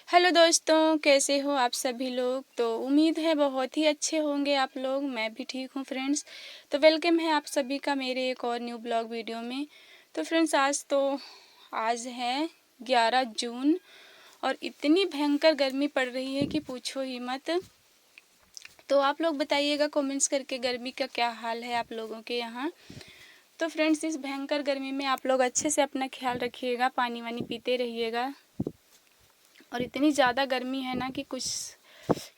Hello दोस्तों, कैसे हो आप सभी लोग। तो उम्मीद है बहुत ही अच्छे होंगे आप लोग। मैं भी ठीक हूँ फ्रेंड्स। तो वेलकम है आप सभी का मेरे एक और न्यू ब्लॉग वीडियो में। तो फ्रेंड्स आज है 11 जून और इतनी भयंकर गर्मी पड़ रही है कि पूछो ही मत। तो आप लोग बताइएगा कमेंट्स करके गर्मी का क्या हाल है आप लोगों के यहाँ। तो फ्रेंड्स, इस भयंकर गर्मी में आप लोग अच्छे से अपना ख्याल रखिएगा, पानी वानी पीते रहिएगा। और इतनी ज़्यादा गर्मी है ना कि कुछ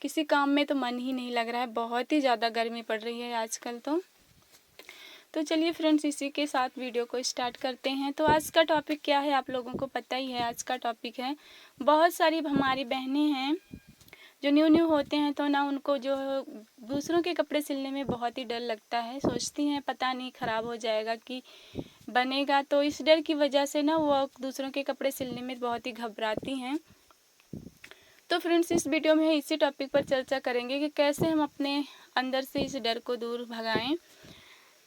किसी काम में तो मन ही नहीं लग रहा है। बहुत ही ज़्यादा गर्मी पड़ रही है आजकल तो चलिए फ्रेंड्स, इसी के साथ वीडियो को स्टार्ट करते हैं। तो आज का टॉपिक क्या है आप लोगों को पता ही है। आज का टॉपिक है, बहुत सारी हमारी बहनें हैं जो न्यू न्यू होते हैं तो ना उनको जो दूसरों के कपड़े सिलने में बहुत ही डर लगता है। सोचती हैं पता नहीं ख़राब हो जाएगा कि बनेगा, तो इस डर की वजह से ना वो दूसरों के कपड़े सिलने में बहुत ही घबराती हैं। तो फ्रेंड्स, इस वीडियो में इसी टॉपिक पर चर्चा करेंगे कि कैसे हम अपने अंदर से इस डर को दूर भगाएं,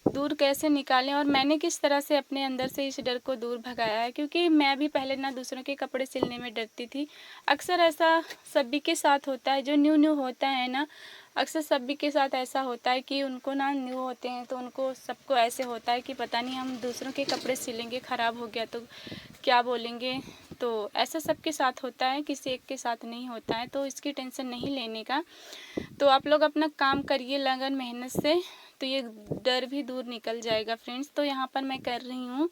दूर कैसे निकालें। और मैंने किस तरह से अपने अंदर से इस डर को दूर भगाया है, क्योंकि मैं भी पहले ना दूसरों के कपड़े सिलने में डरती थी। अक्सर ऐसा सभी के साथ होता है, जो न्यू न्यू होता है ना, अक्सर सभी के साथ ऐसा होता है कि उनको ना न्यू होते हैं तो उनको सबको ऐसे होता है कि पता नहीं हम दूसरों के कपड़े सिलेंगे, ख़राब हो गया तो क्या बोलेंगे। तो ऐसा सबके साथ होता है, किसी एक के साथ नहीं होता है। तो इसकी टेंशन नहीं लेने का। तो आप लोग अपना काम करिए लगन मेहनत से, तो ये डर भी दूर निकल जाएगा फ्रेंड्स। तो यहाँ पर मैं कर रही हूँ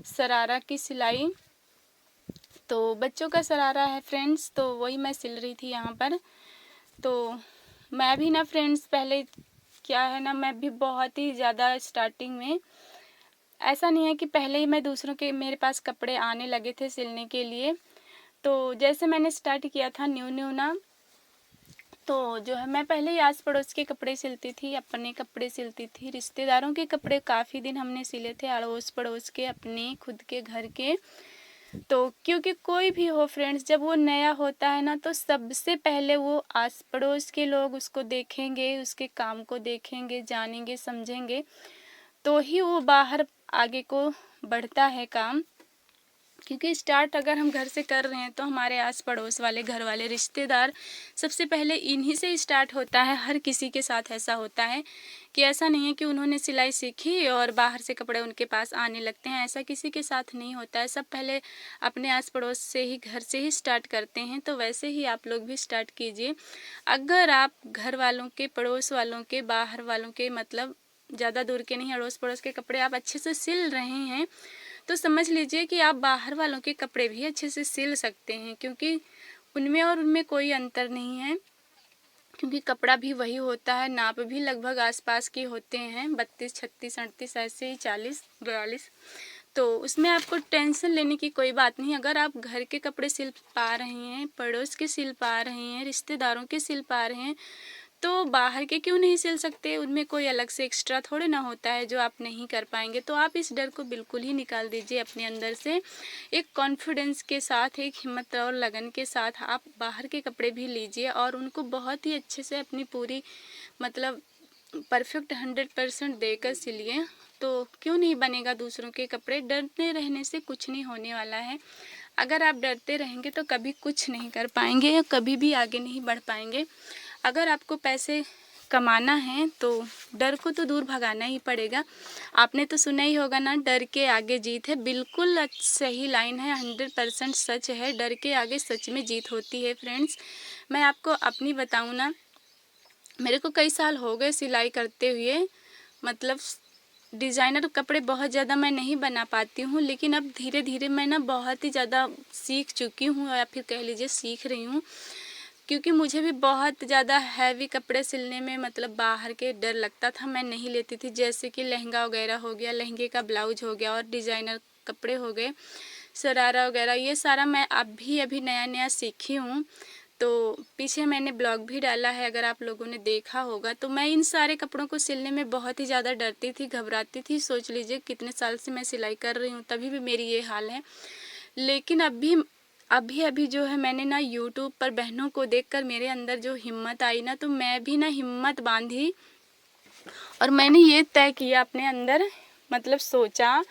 शरारा की सिलाई। तो बच्चों का शरारा है फ्रेंड्स, तो वही मैं सिल रही थी यहाँ पर। तो मैं भी ना फ्रेंड्स पहले क्या है ना, मैं भी बहुत ही ज़्यादा स्टार्टिंग में ऐसा नहीं है कि पहले ही मैं दूसरों के मेरे पास कपड़े आने लगे थे सिलने के लिए। तो जैसे मैंने स्टार्ट किया था न्यू न्यू ना, तो जो है मैं पहले ही आस पड़ोस के कपड़े सिलती थी, अपने कपड़े सिलती थी, रिश्तेदारों के कपड़े काफ़ी दिन हमने सिले थे, अड़ोस पड़ोस के, अपने खुद के घर के। तो क्योंकि कोई भी हो फ्रेंड्स, जब वो नया होता है ना तो सबसे पहले वो आस पड़ोस के लोग उसको देखेंगे, उसके काम को देखेंगे, जानेंगे, समझेंगे, तो ही वो बाहर आगे को बढ़ता है काम। क्योंकि स्टार्ट अगर हम घर से कर रहे हैं तो हमारे आस पड़ोस वाले, घर वाले, रिश्तेदार, सबसे पहले इन्हीं से स्टार्ट होता है। हर किसी के साथ ऐसा होता है कि ऐसा नहीं है कि उन्होंने सिलाई सीखी और बाहर से कपड़े उनके पास आने लगते हैं। ऐसा किसी के साथ नहीं होता है। सब पहले अपने आस पड़ोस से ही, घर से ही स्टार्ट करते हैं। तो वैसे ही आप लोग भी स्टार्ट कीजिए। अगर आप घर वालों के, पड़ोस वालों के, बाहर वालों के, मतलब ज़्यादा दूर के नहीं, अड़ोस पड़ोस के कपड़े आप अच्छे से सिल रहे हैं तो समझ लीजिए कि आप बाहर वालों के कपड़े भी अच्छे से सिल सकते हैं, क्योंकि उनमें और उनमें कोई अंतर नहीं है। क्योंकि कपड़ा भी वही होता है, नाप भी लगभग आसपास के होते हैं, 32, 36, 38, ऐसे ही 40, 42। तो उसमें आपको टेंशन लेने की कोई बात नहीं। अगर आप घर के कपड़े सिल पा रहे हैं, पड़ोस के सिल पा रहे हैं, रिश्तेदारों के सिल पा रहे हैं, तो बाहर के क्यों नहीं सिल सकते। उनमें कोई अलग से एक्स्ट्रा थोड़े ना होता है जो आप नहीं कर पाएंगे। तो आप इस डर को बिल्कुल ही निकाल दीजिए अपने अंदर से। एक कॉन्फिडेंस के साथ, एक हिम्मत और लगन के साथ आप बाहर के कपड़े भी लीजिए और उनको बहुत ही अच्छे से अपनी पूरी, मतलब परफेक्ट 100% देकर सिलिए। तो क्यों नहीं बनेगा दूसरों के कपड़े। डरते रहने से कुछ नहीं होने वाला है। अगर आप डरते रहेंगे तो कभी कुछ नहीं कर पाएंगे या कभी भी आगे नहीं बढ़ पाएंगे। अगर आपको पैसे कमाना है तो डर को तो दूर भगाना ही पड़ेगा। आपने तो सुना ही होगा ना, डर के आगे जीत है। बिल्कुल सही लाइन है, 100% सच है। डर के आगे सच में जीत होती है फ्रेंड्स। मैं आपको अपनी बताऊं ना, मेरे को कई साल हो गए सिलाई करते हुए। मतलब डिज़ाइनर कपड़े बहुत ज़्यादा मैं नहीं बना पाती हूँ, लेकिन अब धीरे धीरे मैं ना बहुत ही ज़्यादा सीख चुकी हूँ, या फिर कह लीजिए सीख रही हूँ। क्योंकि मुझे भी बहुत ज़्यादा हैवी कपड़े सिलने में, मतलब बाहर के, डर लगता था, मैं नहीं लेती थी। जैसे कि लहंगा वगैरह हो गया, लहंगे का ब्लाउज हो गया, और डिज़ाइनर कपड़े हो गए, शरारा वगैरह, ये सारा मैं अभी नया नया सीखी हूँ। तो पीछे मैंने ब्लॉग भी डाला है, अगर आप लोगों ने देखा होगा। तो मैं इन सारे कपड़ों को सिलने में बहुत ही ज़्यादा डरती थी, घबराती थी। सोच लीजिए कितने साल से मैं सिलाई कर रही हूँ, तभी भी मेरी ये हाल है। लेकिन अभी जो है, मैंने ना यूट्यूब पर बहनों को देखकर मेरे अंदर जो हिम्मत आई ना, तो मैं भी ना हिम्मत बांधी और मैंने ये तय किया अपने अंदर, मतलब सोचा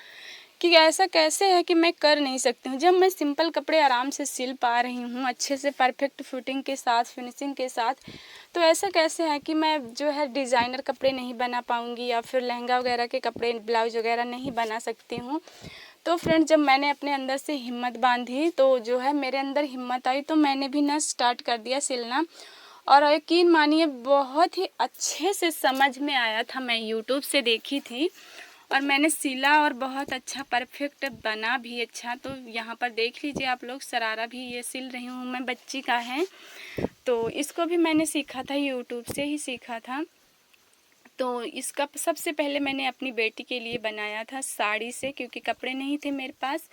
कि ऐसा कैसे है कि मैं कर नहीं सकती हूँ, जब मैं सिंपल कपड़े आराम से सिल पा रही हूँ अच्छे से परफेक्ट फिटिंग के साथ, फिनिशिंग के साथ, तो ऐसा कैसे है कि मैं जो है डिज़ाइनर कपड़े नहीं बना पाऊँगी या फिर लहंगा वगैरह के कपड़े, ब्लाउज वगैरह नहीं बना सकती हूँ। तो फ्रेंड्स, जब मैंने अपने अंदर से हिम्मत बांधी तो जो है मेरे अंदर हिम्मत आई, तो मैंने भी ना स्टार्ट कर दिया सिलना। और यकीन मानिए बहुत ही अच्छे से समझ में आया था, मैं यूट्यूब से देखी थी और मैंने सिला और बहुत अच्छा परफेक्ट बना भी अच्छा। तो यहाँ पर देख लीजिए आप लोग, शरारा भी ये सिल रही हूँ मैं, बच्ची का है। तो इसको भी मैंने सीखा था, यूट्यूब से ही सीखा था। तो इसका सबसे पहले मैंने अपनी बेटी के लिए बनाया था साड़ी से, क्योंकि कपड़े नहीं थे मेरे पास,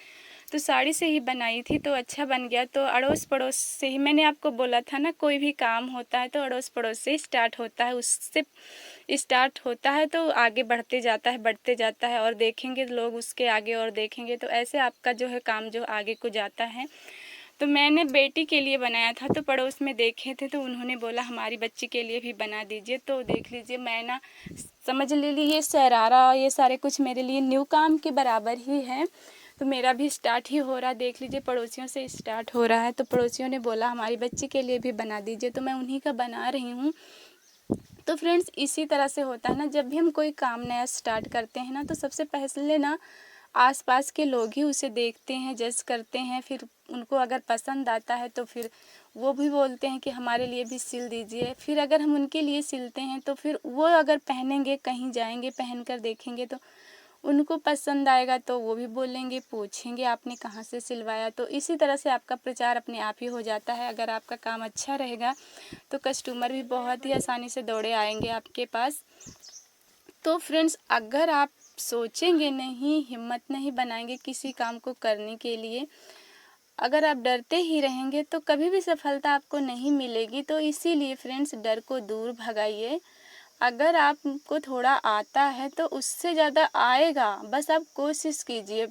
तो साड़ी से ही बनाई थी। तो अच्छा बन गया। तो अड़ोस पड़ोस से ही, मैंने आपको बोला था ना, कोई भी काम होता है तो अड़ोस पड़ोस से स्टार्ट होता है, उससे स्टार्ट होता है तो आगे बढ़ते जाता है, बढ़ते जाता है, और देखेंगे लोग उसके आगे और देखेंगे, तो ऐसे आपका जो है काम जो आगे को जाता है। तो मैंने बेटी के लिए बनाया था, तो पड़ोस में देखे थे तो उन्होंने बोला हमारी बच्ची के लिए भी बना दीजिए। तो देख लीजिए, मैं ना समझ लीजिए ये शरारा, ये सारे कुछ मेरे लिए न्यू काम के बराबर ही है। तो मेरा भी स्टार्ट ही हो रहा, देख लीजिए पड़ोसियों से स्टार्ट हो रहा है। तो पड़ोसियों ने बोला हमारी बच्ची के लिए भी बना दीजिए, तो मैं उन्हीं का बना रही हूँ। तो फ्रेंड्स, इसी तरह से होता है ना, जब भी हम कोई काम नया स्टार्ट करते हैं ना, तो सबसे पहले ना आसपास के लोग ही उसे देखते हैं, जज करते हैं, फिर उनको अगर पसंद आता है तो फिर वो भी बोलते हैं कि हमारे लिए भी सिल दीजिए। फिर अगर हम उनके लिए सिलते हैं तो फिर वो अगर पहनेंगे, कहीं जाएंगे, पहन कर देखेंगे तो उनको पसंद आएगा, तो वो भी बोलेंगे, पूछेंगे आपने कहाँ से सिलवाया। तो इसी तरह से आपका प्रचार अपने आप ही हो जाता है। अगर आपका काम अच्छा रहेगा तो कस्टमर भी बहुत ही आसानी से दौड़े आएंगे आपके पास। तो फ्रेंड्स, अगर आप सोचेंगे नहीं, हिम्मत नहीं बनाएंगे किसी काम को करने के लिए, अगर आप डरते ही रहेंगे तो कभी भी सफलता आपको नहीं मिलेगी। तो इसीलिए फ्रेंड्स, डर को दूर भगाइए। अगर आपको थोड़ा आता है तो उससे ज़्यादा आएगा, बस आप कोशिश कीजिए,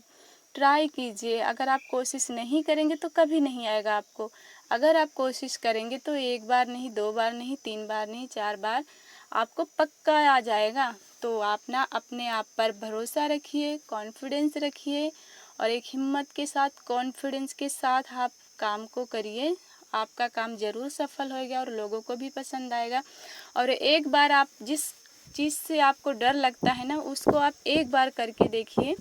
ट्राई कीजिए। अगर आप कोशिश नहीं करेंगे तो कभी नहीं आएगा आपको। अगर आप कोशिश करेंगे तो एक बार नहीं, दो बार नहीं, तीन बार नहीं, चार बार आपको पक्का आ जाएगा। तो आप ना अपने आप पर भरोसा रखिए, कॉन्फिडेंस रखिए, और एक हिम्मत के साथ, कॉन्फिडेंस के साथ आप काम को करिए। आपका काम ज़रूर सफल होगा और लोगों को भी पसंद आएगा। और एक बार आप जिस चीज़ से आपको डर लगता है ना, उसको आप एक बार करके देखिए।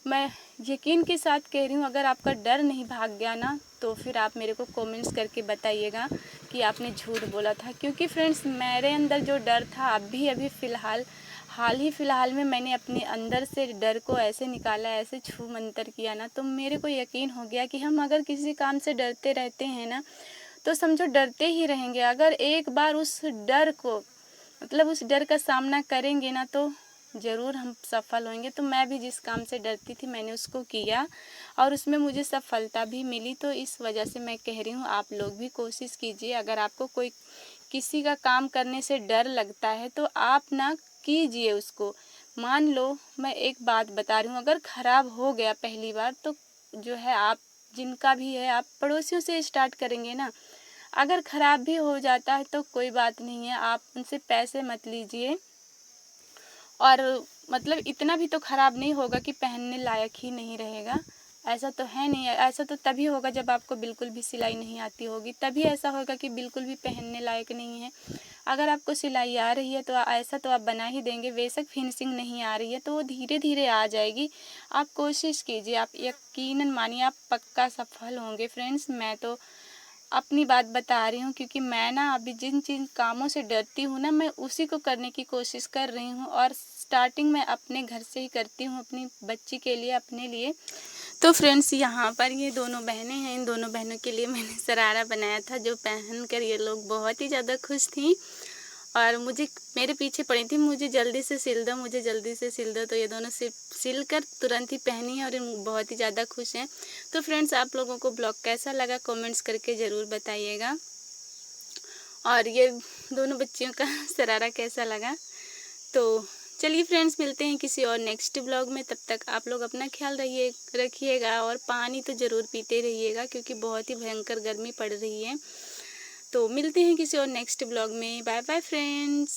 मैं यकीन के साथ कह रही हूँ, अगर आपका डर नहीं भाग गया ना, तो फिर आप मेरे को कमेंट्स करके बताइएगा कि आपने झूठ बोला था। क्योंकि फ्रेंड्स, मेरे अंदर जो डर था, अभी हाल ही फ़िलहाल में मैंने अपने अंदर से डर को ऐसे निकाला, ऐसे छू मंतर किया ना, तो मेरे को यकीन हो गया कि हम अगर किसी काम से डरते रहते हैं ना, तो समझो डरते ही रहेंगे। अगर एक बार उस डर को, मतलब उस डर का सामना करेंगे ना, तो ज़रूर हम सफल होंगे। तो मैं भी जिस काम से डरती थी, मैंने उसको किया और उसमें मुझे सफलता भी मिली। तो इस वजह से मैं कह रही हूँ, आप लोग भी कोशिश कीजिए। अगर आपको कोई किसी का काम करने से डर लगता है तो आप ना कीजिए उसको। मान लो, मैं एक बात बता रही हूँ, अगर ख़राब हो गया पहली बार तो जो है, आप जिनका भी है, आप पड़ोसियों से स्टार्ट करेंगे ना। अगर ख़राब भी हो जाता है तो कोई बात नहीं है, आप उनसे पैसे मत लीजिए। और मतलब इतना भी तो ख़राब नहीं होगा कि पहनने लायक ही नहीं रहेगा, ऐसा तो है नहीं। ऐसा तो तभी होगा जब आपको बिल्कुल भी सिलाई नहीं आती होगी, तभी ऐसा होगा कि बिल्कुल भी पहनने लायक नहीं है। अगर आपको सिलाई आ रही है तो ऐसा तो आप बना ही देंगे। बेशक फिनिशिंग नहीं आ रही है तो वो धीरे धीरे आ जाएगी। आप कोशिश कीजिए, आप यकीनन मानिए आप पक्का सफल होंगे। फ्रेंड्स, मैं तो अपनी बात बता रही हूँ, क्योंकि मैं ना अभी जिन जिन कामों से डरती हूँ ना, मैं उसी को करने की कोशिश कर रही हूँ। और स्टार्टिंग मैं अपने घर से ही करती हूँ, अपनी बच्ची के लिए, अपने लिए। तो फ्रेंड्स, यहाँ पर ये दोनों बहनें हैं, इन दोनों बहनों के लिए मैंने शरारा बनाया था, जो पहन कर ये लोग बहुत ही ज़्यादा खुश थी और मुझे मेरे पीछे पड़ी थी, मुझे जल्दी से सिल दो, मुझे जल्दी से सिल दो। तो ये दोनों सिल कर तुरंत ही पहनी है और बहुत ही ज़्यादा खुश हैं। तो फ्रेंड्स, आप लोगों को ब्लॉग कैसा लगा कमेंट्स करके ज़रूर बताइएगा, और ये दोनों बच्चियों का शरारा कैसा लगा। तो चलिए फ्रेंड्स, मिलते हैं किसी और नेक्स्ट ब्लॉग में। तब तक आप लोग अपना ख्याल रखिएगा और पानी तो ज़रूर पीते रहिएगा, क्योंकि बहुत ही भयंकर गर्मी पड़ रही है। तो मिलते हैं किसी और नेक्स्ट ब्लॉग में। Bye bye friends.